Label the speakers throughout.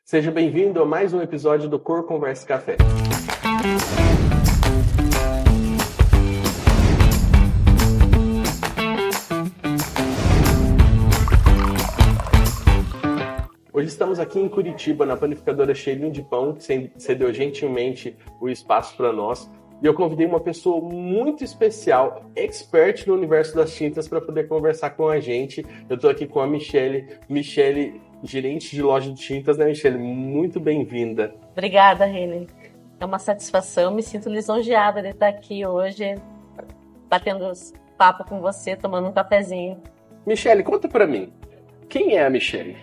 Speaker 1: Seja bem-vindo a mais um episódio do Cor Conversa Café. Hoje estamos aqui em Curitiba, na panificadora Cheirinho de Pão, que cedeu gentilmente o espaço para nós. E eu convidei uma pessoa muito especial, expert no universo das tintas, para poder conversar com a gente. Eu estou aqui com a Michele. Michele, gerente de loja de tintas, né, Michele? Muito bem-vinda.
Speaker 2: Obrigada, René. É uma satisfação, me sinto lisonjeada de estar aqui hoje, batendo papo com você, tomando um cafezinho.
Speaker 1: Michele, conta para mim, quem é a Michele?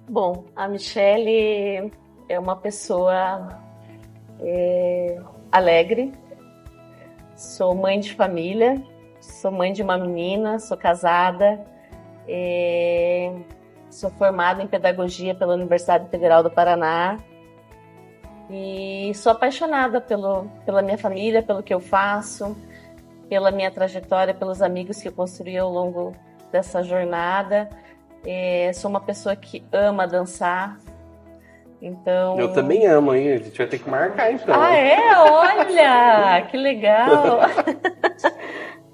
Speaker 2: Bom, a Michele é uma pessoa alegre, sou mãe de família, sou mãe de uma menina, sou casada, sou formada em pedagogia pela Universidade Federal do Paraná e sou apaixonada pela minha família, pelo que eu faço, pela minha trajetória, pelos amigos que eu construí ao longo dessa jornada. Sou uma pessoa que ama dançar, então...
Speaker 1: Eu também amo, hein? A gente vai ter que marcar, então.
Speaker 2: Ah, é? Olha! Que legal!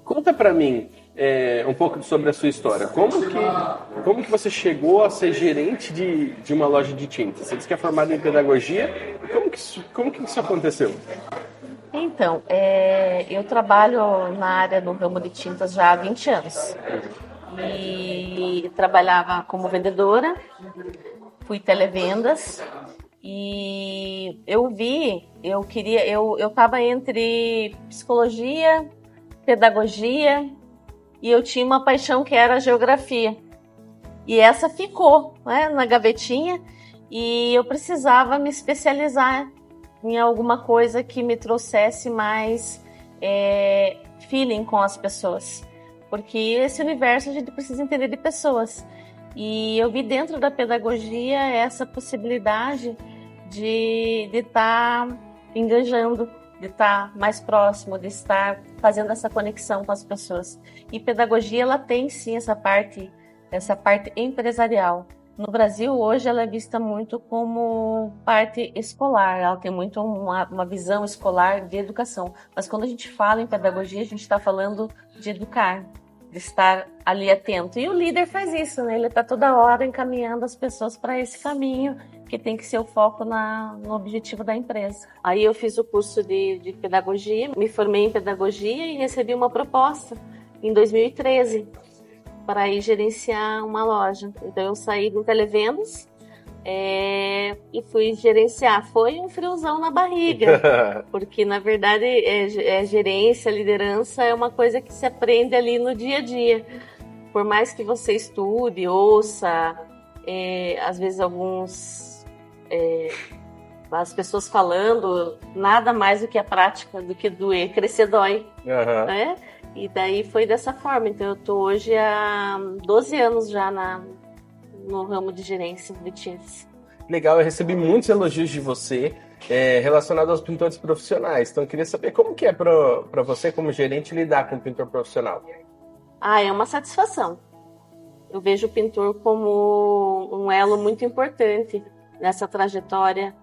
Speaker 1: Conta pra mim um pouco sobre a sua história. Como que você chegou a ser gerente de uma loja de tintas? Você disse que é formado em pedagogia. Como que isso aconteceu?
Speaker 2: Então, eu trabalho na área do ramo de tintas já há 20 anos. E trabalhava como vendedora, fui televendas e eu estava entre psicologia, pedagogia e eu tinha uma paixão que era a geografia. E essa ficou, né, na gavetinha e eu precisava me especializar em alguma coisa que me trouxesse mais feeling com as pessoas. Porque esse universo a gente precisa entender de pessoas. E eu vi dentro da pedagogia essa possibilidade de estar engajando, de estar mais próximo, de estar fazendo essa conexão com as pessoas. E pedagogia, ela tem sim essa parte empresarial. No Brasil, hoje, ela é vista muito como parte escolar, ela tem muito uma visão escolar de educação. Mas quando a gente fala em pedagogia, a gente está falando de educar, de estar ali atento. E o líder faz isso, né? Ele está toda hora encaminhando as pessoas para esse caminho, que tem que ser o foco no objetivo da empresa. Aí eu fiz o curso de pedagogia, me formei em pedagogia e recebi uma proposta em 2013 para ir gerenciar uma loja. Então eu saí do televendas e fui gerenciar. Foi um friozão na barriga, porque na verdade gerência, liderança é uma coisa que se aprende ali no dia a dia. Por mais que você estude, ouça, às vezes as pessoas falando, nada mais do que a prática, do que doer, crescer dói.
Speaker 1: Uhum.
Speaker 2: Né? E daí foi dessa forma. Então eu estou hoje há 12 anos já no ramo de gerência de tintas.
Speaker 1: Legal, eu recebi muitos elogios de você relacionados aos pintores profissionais. Então eu queria saber como que é para você, como gerente, lidar com um pintor profissional.
Speaker 2: É uma satisfação. Eu vejo o pintor como um elo muito importante nessa trajetória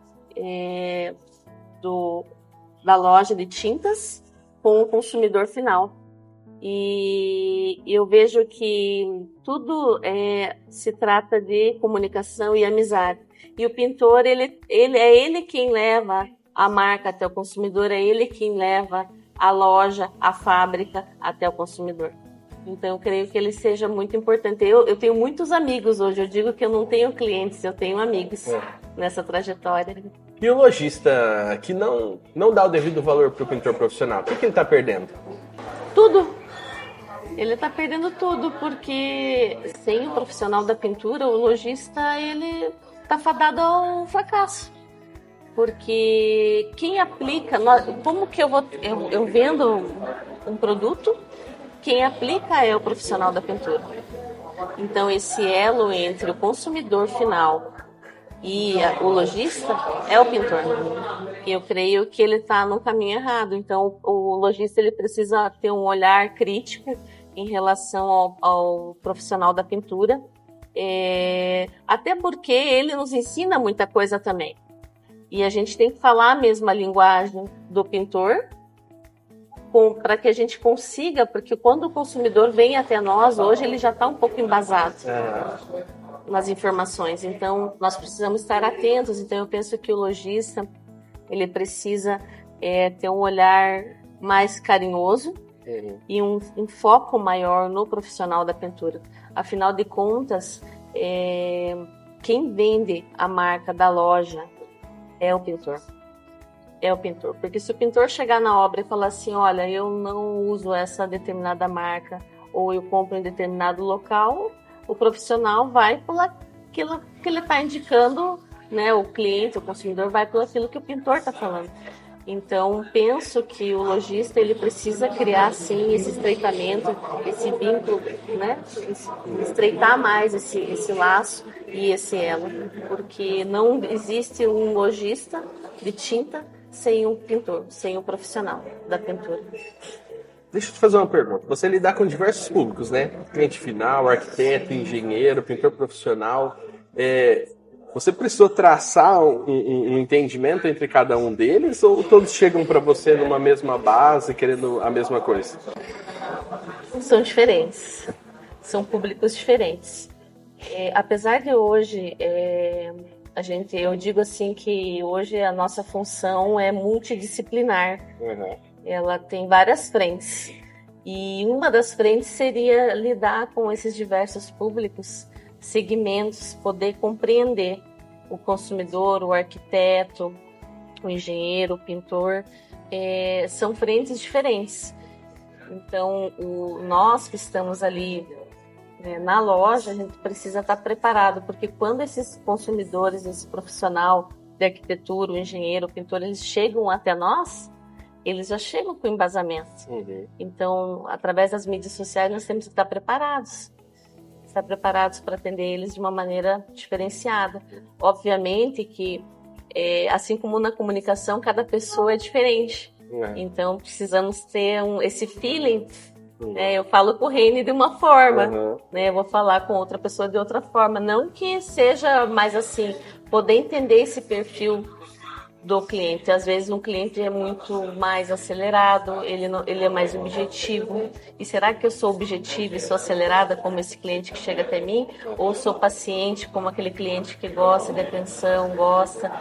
Speaker 2: da loja de tintas com o consumidor final. E eu vejo que tudo se trata de comunicação e amizade. E o pintor, ele quem leva a marca até o consumidor, é ele quem leva a loja, a fábrica até o consumidor. Então eu creio que ele seja muito importante. Eu tenho muitos amigos hoje, eu digo que eu não tenho clientes, eu tenho amigos nessa trajetória.
Speaker 1: E o lojista que não dá o devido valor para o pintor profissional, o que ele está perdendo?
Speaker 2: Tudo. Ele está perdendo tudo, porque sem o profissional da pintura, o lojista, ele está fadado ao fracasso. Porque quem aplica... Como que eu vendo um produto, quem aplica é o profissional da pintura. Então, esse elo entre o consumidor final e o lojista é o pintor. E eu creio que ele está no caminho errado. Então, o lojista ele precisa ter um olhar crítico em relação ao profissional da pintura Até porque ele nos ensina muita coisa também. E a gente tem que falar a mesma linguagem do pintor para que a gente consiga, porque quando o consumidor vem até nós, hoje ele já está um pouco embasado nas informações. Então, nós precisamos estar atentos. Então, eu penso que o lojista, ele precisa ter um olhar mais carinhoso e um foco maior no profissional da pintura. Afinal de contas, quem vende a marca da loja é o pintor. É o pintor. Porque se o pintor chegar na obra e falar assim, olha, eu não uso essa determinada marca, ou eu compro em determinado local, o profissional vai por aquilo que ele está indicando, né? O cliente, o consumidor vai por aquilo que o pintor está falando. Então, penso que o lojista ele precisa criar, sim, esse estreitamento, esse vínculo, né? Estreitar mais esse laço e esse elo, porque não existe um lojista de tinta sem um pintor, sem um profissional da pintura.
Speaker 1: Deixa eu te fazer uma pergunta. Você lidar com diversos públicos, né? Cliente final, arquiteto, engenheiro, pintor profissional. Você precisou traçar um entendimento entre cada um deles ou todos chegam para você numa mesma base, querendo a mesma coisa?
Speaker 2: São diferentes. São públicos diferentes. Apesar de hoje, eu digo assim que hoje a nossa função é multidisciplinar. Uhum. Ela tem várias frentes. E uma das frentes seria lidar com esses diversos públicos, segmentos, poder compreender o consumidor, o arquiteto, o engenheiro, o pintor. São frentes diferentes. Então, nós que estamos ali na loja, a gente precisa estar preparado, porque quando esses consumidores, esse profissional de arquitetura, o engenheiro, o pintor, eles chegam até nós, eles já chegam com embasamento. Uhum. Então, através das mídias sociais, nós temos que estar preparados para atender eles de uma maneira diferenciada. Obviamente que, assim como na comunicação, cada pessoa é diferente. Então, precisamos ter esse feeling. Eu falo com o Reine de uma forma, eu vou falar com outra pessoa de outra forma. Não que seja mais assim, poder entender esse perfil do cliente. Às vezes um cliente é muito mais acelerado, ele é mais objetivo. E será que eu sou objetiva e sou acelerada como esse cliente que chega até mim? Ou sou paciente como aquele cliente que gosta de atenção, gosta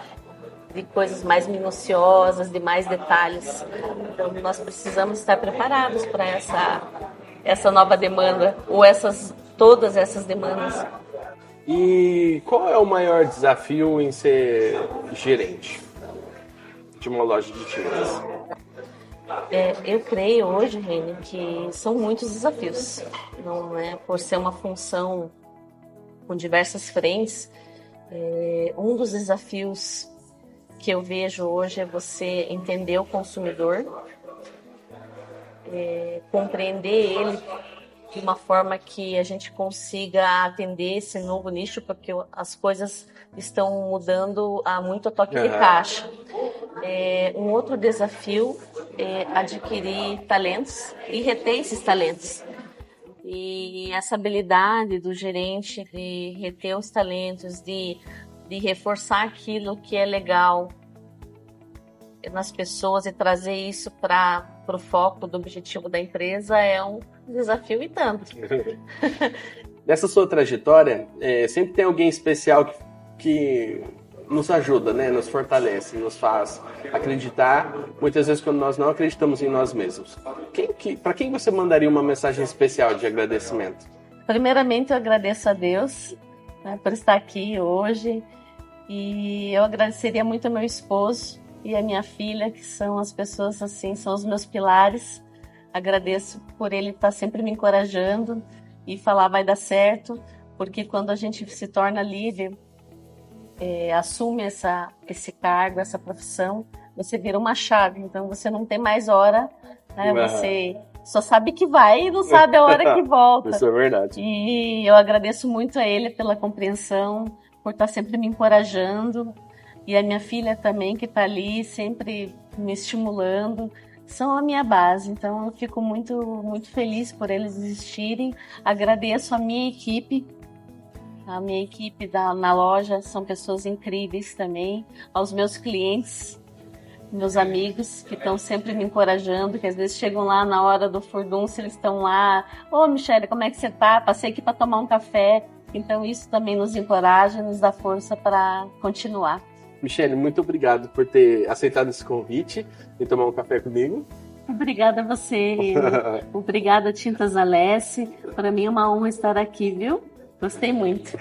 Speaker 2: de coisas mais minuciosas, de mais detalhes? Então nós precisamos estar preparados para essa nova demanda, ou todas essas demandas.
Speaker 1: E qual é o maior desafio em ser gerente de uma loja de tintas?
Speaker 2: Eu creio hoje, Reni, que são muitos desafios. Não é por ser uma função com diversas frentes. Um dos desafios que eu vejo hoje é você entender o consumidor, compreender ele de uma forma que a gente consiga atender esse novo nicho, porque as coisas estão mudando muito a toque de caixa. Um outro desafio é adquirir talentos e reter esses talentos. E essa habilidade do gerente de reter os talentos, de reforçar aquilo que é legal nas pessoas e trazer isso para o foco do objetivo da empresa é um desafio e tanto.
Speaker 1: Nessa sua trajetória, sempre tem alguém especial que nos ajuda, né? Nos fortalece, nos faz acreditar, muitas vezes quando nós não acreditamos em nós mesmos. Para quem você mandaria uma mensagem especial de agradecimento?
Speaker 2: Primeiramente, eu agradeço a Deus, né, por estar aqui hoje, e eu agradeceria muito ao meu esposo e a minha filha, que são as pessoas assim, são os meus pilares. Agradeço por ele estar sempre me encorajando e falar vai dar certo, porque quando a gente se torna líder, assume esse cargo, essa profissão, você vira uma chave, então você não tem mais hora, né? Você só sabe que vai e não sabe a hora que volta.
Speaker 1: Isso é verdade.
Speaker 2: E eu agradeço muito a ele pela compreensão, por estar sempre me encorajando, e a minha filha também, que está ali sempre me estimulando, são a minha base. Então eu fico muito, muito feliz por eles existirem. Agradeço a minha equipe, A minha equipe na loja são pessoas incríveis também. Aos meus clientes, meus amigos que estão sempre me encorajando, que às vezes chegam lá na hora do furdunço, eles estão lá. Ô, Michele, como é que você tá? Passei aqui para tomar um café. Então isso também nos encoraja, nos dá força para continuar.
Speaker 1: Michele, muito obrigado por ter aceitado esse convite e tomar um café comigo.
Speaker 2: Obrigada a você, obrigada Tintas Alessi. Para mim é uma honra estar aqui, viu? Gostei muito.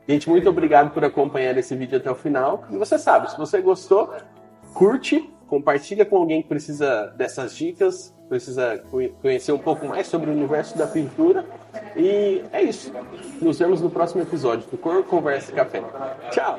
Speaker 1: Gente, muito obrigado por acompanhar esse vídeo até o final. E você sabe, se você gostou, curte, compartilha com alguém que precisa dessas dicas, precisa conhecer um pouco mais sobre o universo da pintura. E é isso. Nos vemos no próximo episódio do Cor, Conversa e Café. Tchau!